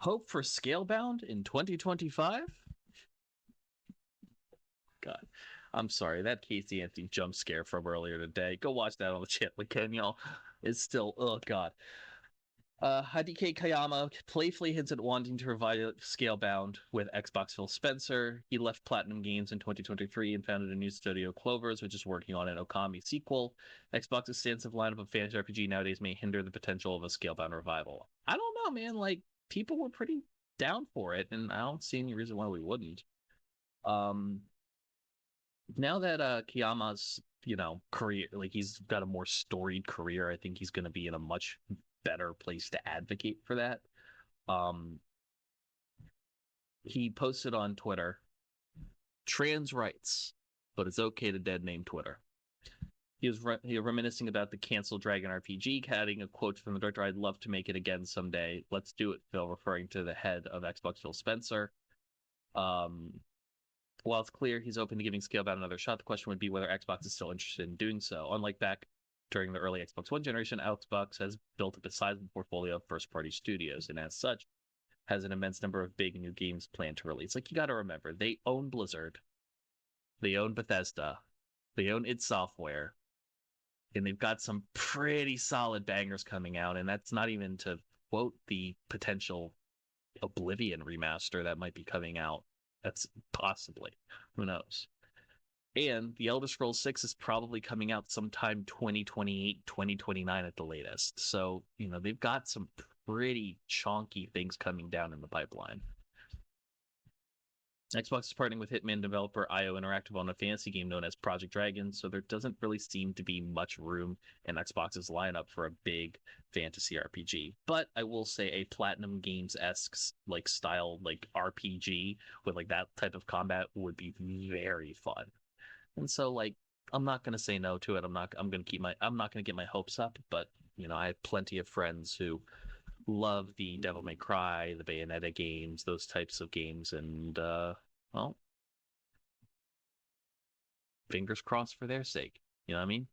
Hope for Scalebound in 2025? God, I'm sorry. That Casey Anthony jump scare from earlier today. Go watch that on the channel again, y'all. It's still, oh god. Hideki Kamiya playfully hints at wanting to revive Scalebound with Xbox Phil Spencer. He left Platinum Games in 2023 and founded a new studio, Clovers, which is working on an Okami sequel. Xbox's extensive lineup of fantasy RPG nowadays may hinder the potential of a Scalebound revival. I don't know, man. Like, people were pretty down for it, and I don't see any reason why we wouldn't. Um, Now that Kiyama's career, like, he's got a more storied career, I think he's going to be in a much better place to advocate for that. um he posted on Twitter, trans rights, but it's okay to dead name Twitter. He was reminiscing about the canceled Dragon RPG, adding a quote from the director, "I'd love to make it again someday. Let's do it, Phil," referring to the head of Xbox, Phil Spencer. While it's clear he's open to giving Scalebound another shot, the question would be whether Xbox is still interested in doing so. Unlike back during the early Xbox One generation, Xbox has built up a sizable portfolio of first-party studios, and as such, has an immense number of big new games planned to release. Like, you got to remember, they own Blizzard, they own Bethesda, they own id Software, and they've got some pretty solid bangers coming out, and that's not even to quote the potential Oblivion remaster that might be coming out. That's possibly. Who knows? And The Elder Scrolls 6 is probably coming out sometime 2028, 2029 at the latest. So, they've got some pretty chonky things coming down in the pipeline. Xbox is partnering with Hitman developer IO Interactive on a fantasy game known as Project Dragon, so there doesn't really seem to be much room in Xbox's lineup for a big fantasy RPG. But I will say a Platinum Games-esque style RPG with that type of combat would be very fun. And so I'm not gonna say no to it. I'm not gonna get my hopes up, but I have plenty of friends who love the Devil May Cry, the Bayonetta games, those types of games, and well, fingers crossed for their sake. You know what I mean?